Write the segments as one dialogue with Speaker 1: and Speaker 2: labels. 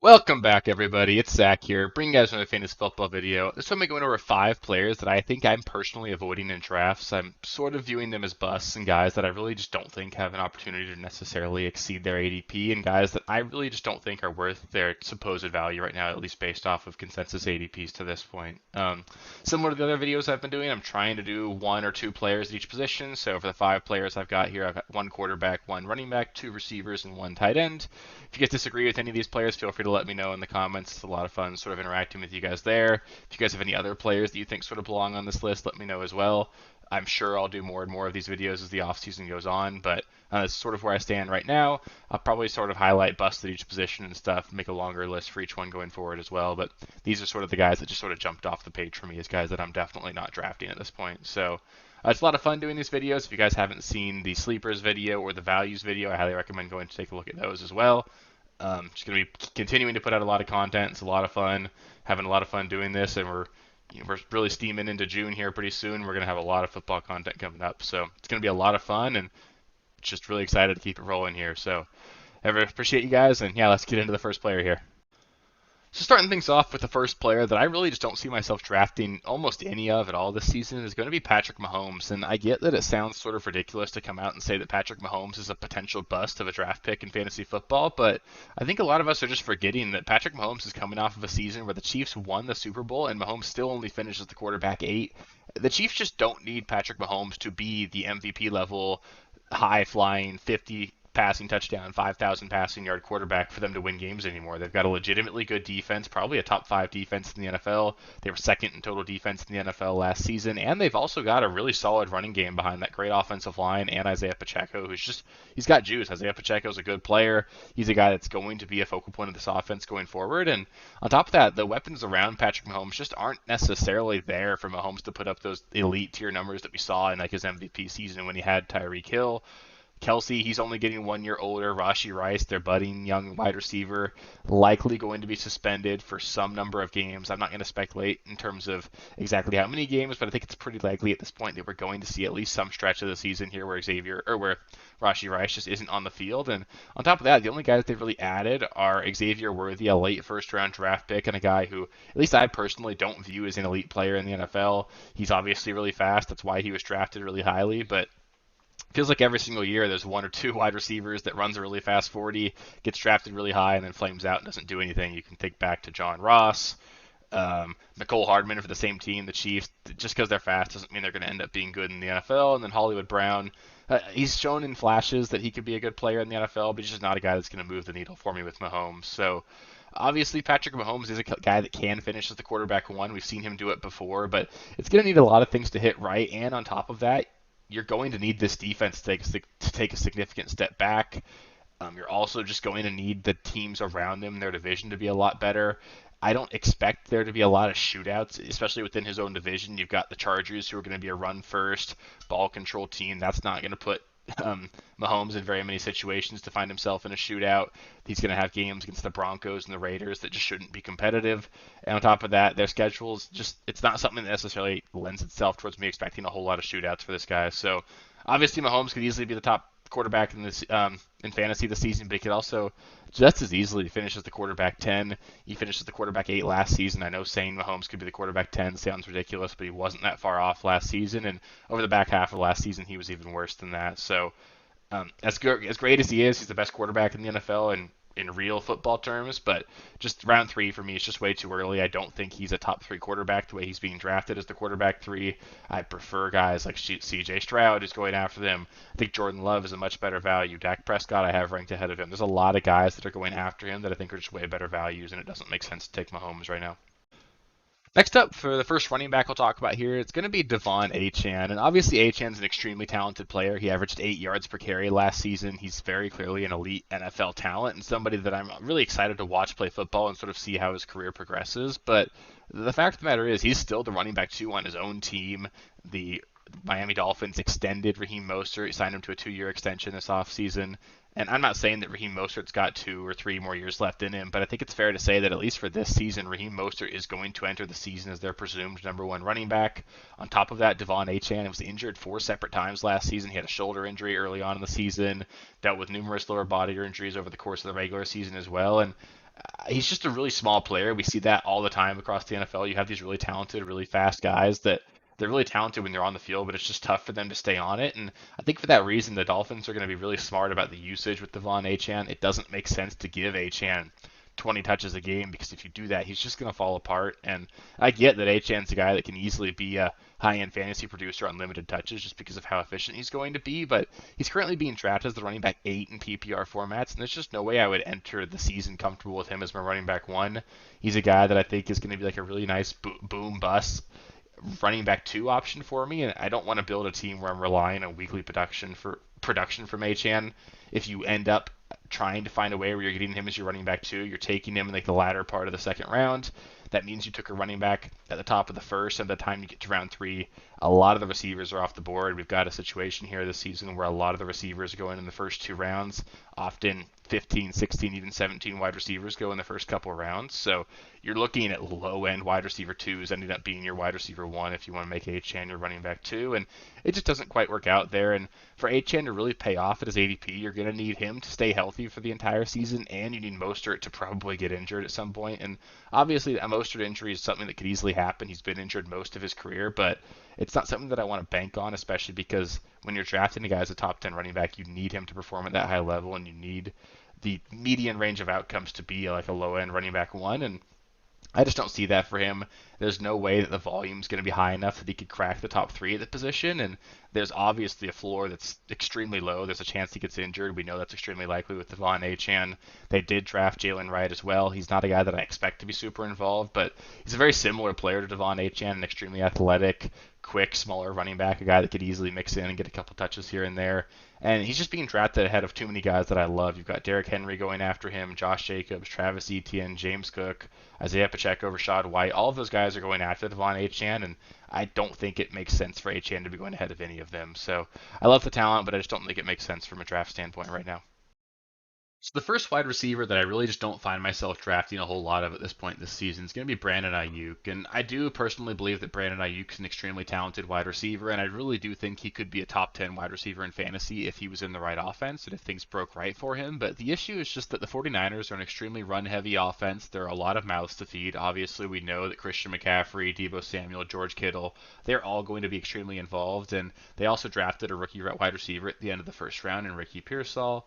Speaker 1: Welcome back, everybody. It's Zach here, bringing you guys another fantasy football video. This time I'm going over 5 players that I think I'm personally avoiding in drafts. I'm sort of viewing them as busts and guys that I really just don't think have an opportunity to necessarily exceed their ADP, and guys that I really just don't think are worth their supposed value right now, at least based off of consensus ADPs to this point. Similar to the other videos I've been doing, I'm trying to do 1 or 2 players at each position. So for the 5 players I've got here, I've got 1 quarterback, 1 running back, 2 receivers, and 1 tight end. If you guys disagree with any of these players, feel free to let me know in the comments. It's a lot of fun sort of interacting with you guys there. If you guys have any other players that you think sort of belong on this list, let me know as well. I'm sure I'll do more and more of these videos as the off season goes on, but that's sort of where I stand right now. I'll probably sort of highlight busts at each position and stuff, make a longer list for each one going forward as well. But these are sort of the guys that just sort of jumped off the page for me as guys that I'm definitely not drafting at this point. So it's a lot of fun doing these videos. If you guys haven't seen the sleepers video or the values video, I highly recommend going to take a look at those as well. Just going to be continuing to put out a lot of content. It's a lot of fun, having a lot of fun doing this, and we're really steaming into June here pretty soon. We're going to have a lot of football content coming up, so it's going to be a lot of fun, and just really excited to keep it rolling here. So, ever appreciate you guys, and yeah, let's get into the first player here. So starting things off with the first player that I really just don't see myself drafting almost any of at all this season is going to be Patrick Mahomes. And I get that it sounds sort of ridiculous to come out and say that Patrick Mahomes is a potential bust of a draft pick in fantasy football, but I think a lot of us are just forgetting that Patrick Mahomes is coming off of a season where the Chiefs won the Super Bowl and Mahomes still only finishes the quarterback 8. The Chiefs just don't need Patrick Mahomes to be the MVP level, high flying 50 passing touchdown, 5,000 passing yard quarterback for them to win games anymore. They've got a legitimately good defense, probably a top 5 defense in the NFL. They were second in total defense in the NFL last season, and they've also got a really solid running game behind that great offensive line and Isaiah Pacheco, he's got juice. Isaiah Pacheco's a good player. He's a guy that's going to be a focal point of this offense going forward. And on top of that, the weapons around Patrick Mahomes just aren't necessarily there for Mahomes to put up those elite tier numbers that we saw in like his MVP season when he had Tyreek Hill. Kelsey, he's only getting 1 year older. Rashee Rice, their budding young wide receiver, likely going to be suspended for some number of games. I'm not going to speculate in terms of exactly how many games, but I think it's pretty likely at this point that we're going to see at least some stretch of the season here where Rashee Rice just isn't on the field. And on top of that, the only guys they've really added are Xavier Worthy, a late first round draft pick, and a guy who, at least I personally don't view as an elite player in the NFL. He's obviously really fast. That's why he was drafted really highly, but feels like every single year there's 1 or 2 wide receivers that runs a really fast 40, gets drafted really high, and then flames out and doesn't do anything. You can think back to John Ross, Nicole Hardman for the same team, the Chiefs. Just because they're fast doesn't mean they're going to end up being good in the NFL. And then Hollywood Brown, he's shown in flashes that he could be a good player in the NFL, but he's just not a guy that's going to move the needle for me with Mahomes. So obviously, Patrick Mahomes is a guy that can finish as the quarterback 1. We've seen him do it before, but it's going to need a lot of things to hit right. And on top of that, you're going to need this defense to take a significant step back. You're also just going to need the teams around him, their division, to be a lot better. I don't expect there to be a lot of shootouts, especially within his own division. You've got the Chargers, who are going to be a run first, ball control team. That's not going to put Mahomes in very many situations to find himself in a shootout. He's going to have games against the Broncos and the Raiders that just shouldn't be competitive. And on top of that, their schedules it's not something that necessarily lends itself towards me expecting a whole lot of shootouts for this guy. So obviously Mahomes could easily be the top quarterback in fantasy this season, but he could also just as easily finish as the quarterback 10. He finished as the quarterback 8 last season. I know saying Mahomes could be the quarterback 10 sounds ridiculous, but he wasn't that far off last season, and over the back half of last season, he was even worse than that. So as great as he is, he's the best quarterback in the NFL and in real football terms, but just round 3 for me is just way too early. I don't think he's a top 3 quarterback the way he's being drafted as the quarterback 3. I prefer guys like C.J. Stroud who's going after them. I think Jordan Love is a much better value. Dak Prescott I have ranked ahead of him. There's a lot of guys that are going after him that I think are just way better values, and it doesn't make sense to take Mahomes right now. Next up, for the first running back I'll talk about here, it's going to be Devon Achane. And obviously, Achane's an extremely talented player. He averaged 8 yards per carry last season. He's very clearly an elite NFL talent and somebody that I'm really excited to watch play football and sort of see how his career progresses. But the fact of the matter is, he's still the running back 2 on his own team. The Miami Dolphins extended Raheem Mostert, signed him to a 2-year extension this offseason. And I'm not saying that Raheem Mostert's got 2 or 3 more years left in him, but I think it's fair to say that at least for this season, Raheem Mostert is going to enter the season as their presumed number 1 running back. On top of that, Devon Achane was injured 4 separate times last season. He had a shoulder injury early on in the season, dealt with numerous lower body injuries over the course of the regular season as well. And he's just a really small player. We see that all the time across the NFL. You have these really talented, really fast guys that they're really talented when they're on the field, but it's just tough for them to stay on it. And I think for that reason, the Dolphins are going to be really smart about the usage with Devon Achane. It doesn't make sense to give Achane 20 touches a game because if you do that, he's just going to fall apart. And I get that Achane's a guy that can easily be a high-end fantasy producer on limited touches just because of how efficient he's going to be, but he's currently being drafted as the running back 8 in PPR formats, and there's just no way I would enter the season comfortable with him as my running back 1. He's a guy that I think is going to be like a really nice boom bust running back 2 option for me, and I don't want to build a team where I'm relying on weekly production from Achan. If you end up trying to find a way where you're getting him as your running back 2, you're taking him in like the latter part of the second round. That means you took a running back at the top of the first, and by the time you get to round 3, a lot of the receivers are off the board. We've got a situation here this season where a lot of the receivers are going in the first 2 rounds. Often 15, 16, even 17 wide receivers go in the first couple of rounds. So you're looking at low end wide receiver 2s ending up being your wide receiver 1 if you want to make Achane your running back 2. And it just doesn't quite work out there. And for Achane to really pay off at his ADP, you're going to need him to stay healthy for the entire season, and you need Mostert to probably get injured at some point. And obviously, a Mostert injury is something that could easily happen. He's been injured most of his career, but it's not something that I want to bank on, especially because when you're drafting a guy as a top 10 running back, you need him to perform at that high level, and you need the median range of outcomes to be like a low end running back 1. And I just don't see that for him. There's no way that the volume is going to be high enough that he could crack the top 3 at the position, and there's obviously a floor that's extremely low. There's a chance he gets injured. We know that's extremely likely with Devon Achane. They did draft Jalen Wright as well. He's not a guy that I expect to be super involved, but he's a very similar player to Devon Achane, an extremely athletic, quick, smaller running back, a guy that could easily mix in and get a couple touches here and there. And he's just being drafted ahead of too many guys that I love. You've got Derrick Henry going after him, Josh Jacobs, Travis Etienne, James Cook, Isaiah Pacheco, Rashad White. All of those guys are going after Devon Achane, and I don't think it makes sense for Achane to be going ahead of any of them. So I love the talent, but I just don't think it makes sense from a draft standpoint right now. So the first wide receiver that I really just don't find myself drafting a whole lot of at this point this season is going to be Brandon Ayuk, and I do personally believe that Brandon Ayuk is an extremely talented wide receiver, and I really do think he could be a top 10 wide receiver in fantasy if he was in the right offense and if things broke right for him. But the issue is just that the 49ers are an extremely run-heavy offense. There are a lot of mouths to feed. Obviously, we know that Christian McCaffrey, Deebo Samuel, George Kittle, they're all going to be extremely involved, and they also drafted a rookie wide receiver at the end of the first round in Ricky Pearsall.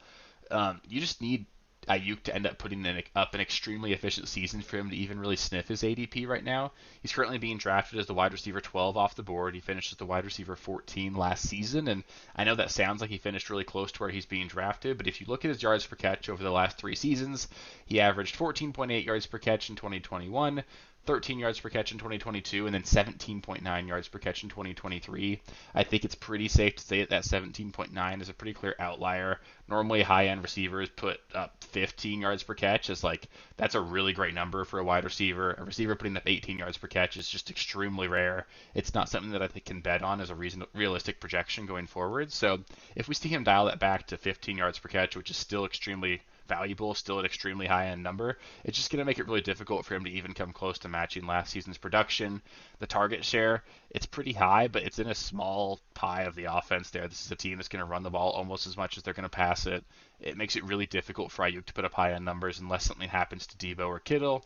Speaker 1: You just need Ayuk to end up putting up an extremely efficient season for him to even really sniff his ADP right now. He's currently being drafted as the wide receiver 12 off the board. He finished as the wide receiver 14 last season, and I know that sounds like he finished really close to where he's being drafted, but if you look at his yards per catch over the last 3 seasons, he averaged 14.8 yards per catch in 2021, 13 yards per catch in 2022, and then 17.9 yards per catch in 2023. I think it's pretty safe to say that that 17.9 is a pretty clear outlier. Normally, high-end receivers put up 15 yards per catch. Is like that's a really great number for a wide receiver. A receiver putting up 18 yards per catch is just extremely rare. It's not something that I think can bet on as a realistic projection going forward. So if we see him dial that back to 15 yards per catch, which is still extremely valuable, still an extremely high end number, it's just going to make it really difficult for him to even come close to matching last season's production. The target share, it's pretty high, but it's in a small pie of the offense there. This is a team that's going to run the ball almost as much as they're going to pass it. It makes it really difficult for Ayuk to put up high end numbers unless something happens to Debo or Kittle.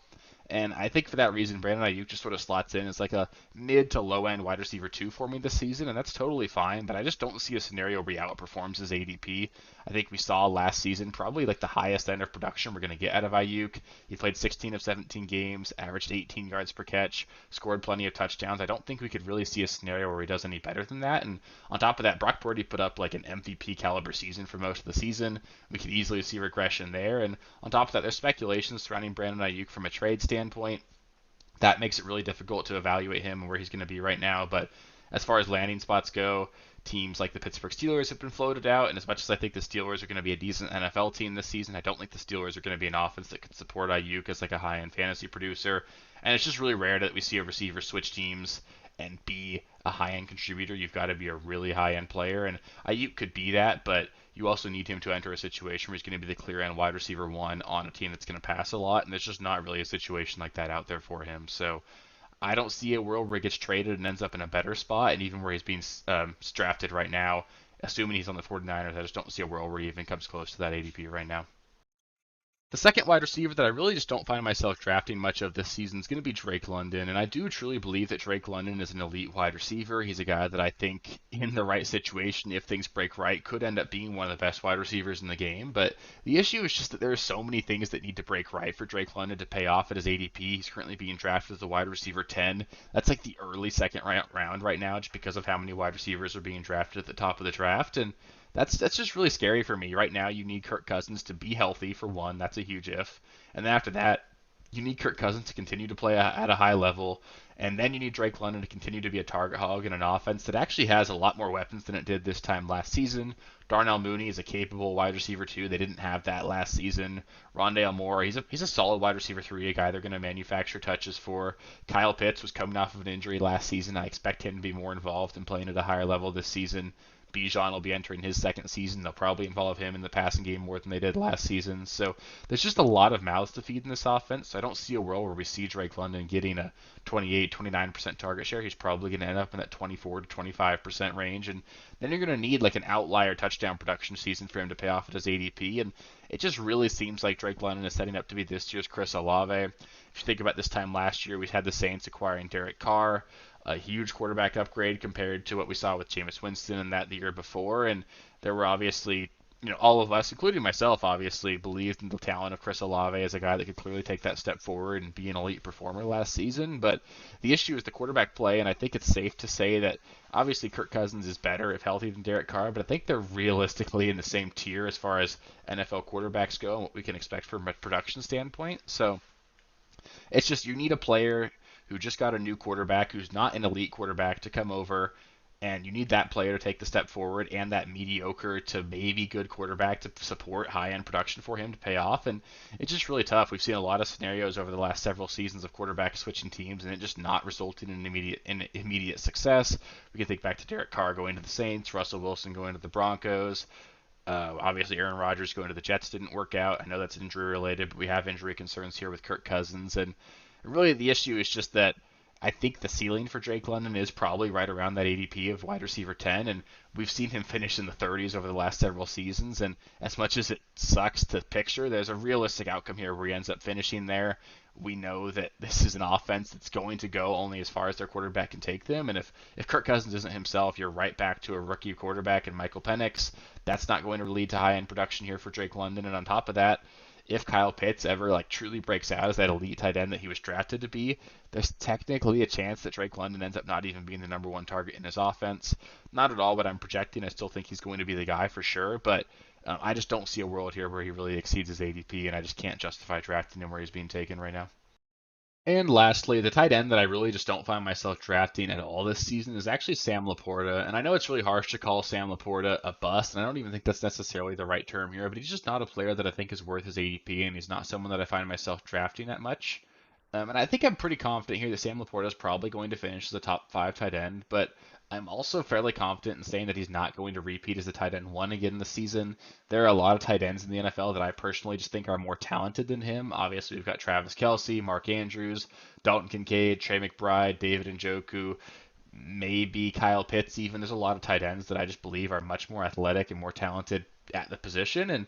Speaker 1: And I think for that reason, Brandon Ayuk just sort of slots in as like a mid to low end wide receiver 2 for me this season, and that's totally fine. But I just don't see a scenario where he outperforms his ADP. I think we saw last season probably like the highest end of production we're going to get out of Ayuk. He played 16 of 17 games, averaged 18 yards per catch, scored plenty of touchdowns. I don't think we could really see a scenario where he does any better than that. And on top of that, Brock Purdy put up like an MVP caliber season for most of the season. We could easily see regression there. And on top of that, there's speculation surrounding Brandon Ayuk from a trade standpoint. That makes it really difficult to evaluate him and where he's going to be right now. But as far as landing spots go, teams like the Pittsburgh Steelers have been floated out. And as much as I think the Steelers are going to be a decent NFL team this season, I don't think the Steelers are going to be an offense that could support Ayuk as like a high-end fantasy producer. And it's just really rare that we see a receiver switch teams and be a high-end contributor. You've got to be a really high-end player, and Ayuk could be that, but you also need him to enter a situation where he's going to be the clear end wide receiver 1 on a team that's going to pass a lot, and there's just not really a situation like that out there for him. So I don't see a world where he gets traded and ends up in a better spot, and even where he's being drafted right now, assuming he's on the 49ers, I just don't see a world where he even comes close to that ADP right now. The second wide receiver that I really just don't find myself drafting much of this season is going to be Drake London, and I do truly believe that Drake London is an elite wide receiver. He's a guy that I think, in the right situation, if things break right, could end up being one of the best wide receivers in the game. But the issue is just that there are so many things that need to break right for Drake London to pay off at his ADP. He's currently being drafted as a wide receiver 10. That's like the early second round right now, just because of how many wide receivers are being drafted at the top of the draft, and that's just really scary for me. Right now, you need Kirk Cousins to be healthy for one. That's a huge if. And then after that, you need Kirk Cousins to continue to play at a high level. And then you need Drake London to continue to be a target hog in an offense that actually has a lot more weapons than it did this time last season. Darnell Mooney is a capable wide receiver too. They didn't have that last season. Rondale Moore, he's a solid wide receiver three, a guy they're going to manufacture touches for. Kyle Pitts was coming off of an injury last season. I expect him to be more involved in playing at a higher level this season. Bijan will be entering his second season. They'll probably involve him in the passing game more than they did last season. So there's just a lot of mouths to feed in this offense. So I don't see a world where we see Drake London getting a 28, 29% target share. He's probably going to end up in that 24 to 25% range. And then you're going to need like an outlier touchdown production season for him to pay off at his ADP. And it just really seems like Drake London is setting up to be this year's Chris Olave. If you think about this time last year, we had the Saints acquiring Derek Carr, a huge quarterback upgrade compared to what we saw with Jameis Winston and that the year before. And there were obviously, all of us, including myself, obviously believed in the talent of Chris Olave as a guy that could clearly take that step forward and be an elite performer last season. But the issue is the quarterback play, and I think it's safe to say that obviously Kirk Cousins is better if healthy than Derek Carr, but I think they're realistically in the same tier as far as NFL quarterbacks go and what we can expect from a production standpoint. So it's just you need a player who just got a new quarterback who's not an elite quarterback to come over, and you need that player to take the step forward and that mediocre to maybe good quarterback to support high-end production for him to pay off. And it's just really tough. We've seen a lot of scenarios over the last several seasons of quarterbacks switching teams and it just not resulting in immediate success. We can think back to Derek Carr going to the Saints, Russell Wilson going to the Broncos. Obviously, Aaron Rodgers going to the Jets didn't work out. I know that's injury related, but we have injury concerns here with Kirk Cousins. And really, the issue is just that I think the ceiling for Drake London is probably right around that ADP of wide receiver 10. And we've seen him finish in the 30s over the last several seasons. And as much as it sucks to picture, there's a realistic outcome here where he ends up finishing there. We know that this is an offense that's going to go only as far as their quarterback can take them. And if Kirk Cousins isn't himself, you're right back to a rookie quarterback in Michael Penix. That's not going to lead to high-end production here for Drake London. And on top of that, if Kyle Pitts ever like truly breaks out as that elite tight end that he was drafted to be, there's technically a chance that Drake London ends up not even being the number one target in his offense. Not at all what I'm projecting. I still think he's going to be the guy for sure, but I just don't see a world here where he really exceeds his ADP, and I just can't justify drafting him where he's being taken right now. And lastly, the tight end that I really just don't find myself drafting at all this season is actually Sam Laporta. And I know it's really harsh to call Sam Laporta a bust, and I don't even think that's necessarily the right term here, but he's just not a player that I think is worth his ADP, and he's not someone that I find myself drafting that much. And I think I'm pretty confident here that Sam Laporta is probably going to finish as a top five tight end, but I'm also fairly confident in saying that he's not going to repeat as a tight end one again this season. There are a lot of tight ends in the NFL that I personally just think are more talented than him. Obviously, we've got Travis Kelce, Mark Andrews, Dalton Kincaid, Trey McBride, David Njoku, maybe Kyle Pitts even. There's a lot of tight ends that I just believe are much more athletic and more talented at the position. And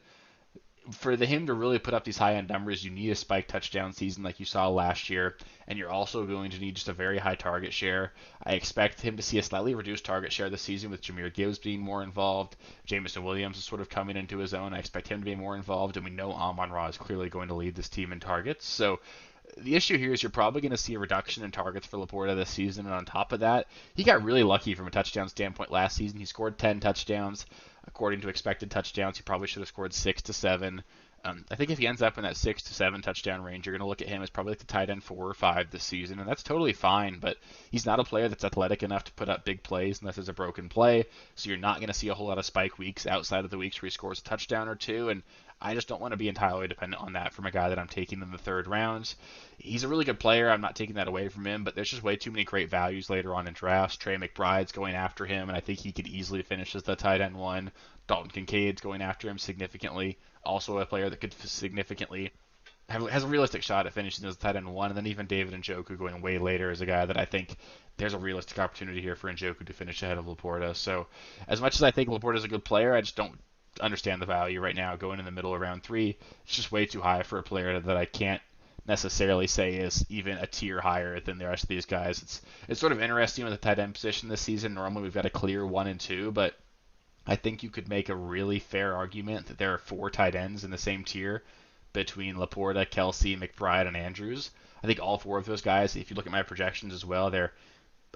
Speaker 1: for him to really put up these high end numbers, you need a spike touchdown season like you saw last year, and you're also going to need just a very high target share. I expect him to see a slightly reduced target share this season with Jahmyr Gibbs being more involved. Jameson Williams is sort of coming into his own. I expect him to be more involved, and we know Amon-Ra is clearly going to lead this team in targets. So the issue here is you're probably going to see a reduction in targets for Laporta this season, and on top of that, he got really lucky from a touchdown standpoint last season. He scored 10 touchdowns. According to expected touchdowns, he probably should have scored 6 to 7. I think if he ends up in that 6 to 7 touchdown range, you're going to look at him as probably like the tight end 4 or 5 this season, and that's totally fine, but he's not a player that's athletic enough to put up big plays unless it's a broken play, so you're not going to see a whole lot of spike weeks outside of the weeks where he scores a touchdown or two, and I just don't want to be entirely dependent on that from a guy that I'm taking in the third rounds. He's a really good player. I'm not taking that away from him, but there's just way too many great values later on in drafts. Trey McBride's going after him, and I think he could easily finish as the tight end 1. Dalton Kincaid's going after him significantly. Also a player that could significantly has a realistic shot at finishing as a tight end 1. And then even David Njoku going way later is a guy that I think there's a realistic opportunity here for Njoku to finish ahead of Laporta. So as much as I think Laporta is a good player, I just don't understand the value right now going in the middle of round 3. It's just way too high for a player that I can't necessarily say is even a tier higher than the rest of these guys. It's sort of interesting with the tight end position this season. Normally we've got a clear 1 and 2, but I think you could make a really fair argument that there are 4 tight ends in the same tier between Laporta, Kelsey, McBride, and Andrews. I think all 4 of those guys, if you look at my projections as well, they're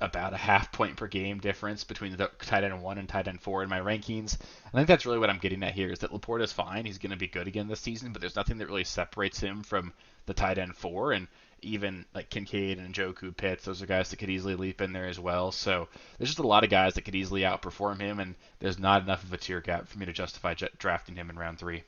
Speaker 1: about a half point per game difference between the tight end 1 and tight end 4 in my rankings. I think that's really what I'm getting at here is that Laporta is fine. He's going to be good again this season, but there's nothing that really separates him from the tight end 4. And even like Kincaid and Njoku, Pitts, those are guys that could easily leap in there as well. So there's just a lot of guys that could easily outperform him, and there's not enough of a tier gap for me to justify drafting him in round 3.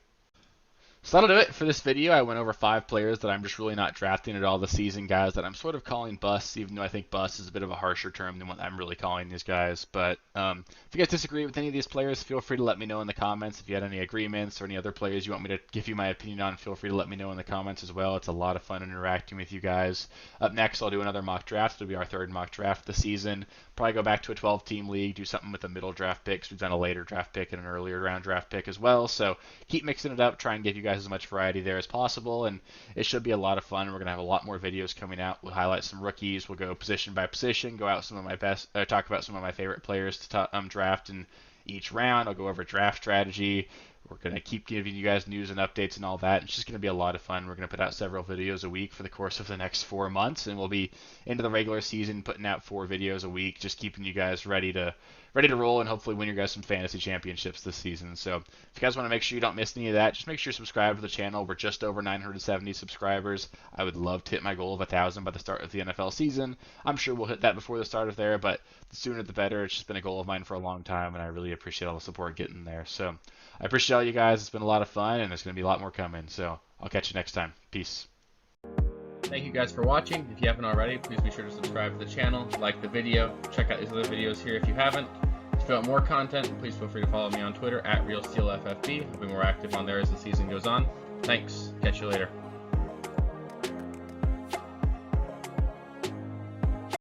Speaker 1: So that'll do it for this video. I went over 5 players that I'm just really not drafting at all this season, guys, that I'm sort of calling busts, even though I think bust is a bit of a harsher term than what I'm really calling these guys. But if you guys disagree with any of these players, feel free to let me know in the comments. If you had any agreements or any other players you want me to give you my opinion on, feel free to let me know in the comments as well. It's a lot of fun interacting with you guys. Up next, I'll do another mock draft. It'll be our 3rd mock draft of the season. Probably go back to a 12-team league, do something with a middle draft pick. So we've done a later draft pick and an earlier round draft pick as well. So keep mixing it up, try and give you guys as much variety there as possible, and it should be a lot of fun. We're gonna have a lot more videos coming out. We'll highlight some rookies. We'll go position by position, go out some of my best, talk about some of my favorite players to draft in each round. I'll go over draft strategy. We're going to keep giving you guys news and updates and all that. It's just going to be a lot of fun. We're going to put out several videos a week for the course of the next 4 months, and we'll be into the regular season putting out 4 videos a week, just keeping you guys ready to roll and hopefully win your guys some fantasy championships this season. So if you guys want to make sure you don't miss any of that, just make sure you subscribe to the channel. We're just over 970 subscribers. I would love to hit my goal of 1,000 by the start of the NFL season. I'm sure we'll hit that before the start of there, but the sooner the better. It's just been a goal of mine for a long time, and I really appreciate all the support getting there. So I appreciate all you guys. It's been a lot of fun, and there's going to be a lot more coming. So I'll catch you next time. Peace. Thank you guys for watching. If you haven't already, please be sure to subscribe to the channel, like the video, check out these other videos here if you haven't. If you want more content, please feel free to follow me on Twitter at RealSteelFFB. I'll be more active on there as the season goes on. Thanks. Catch you later.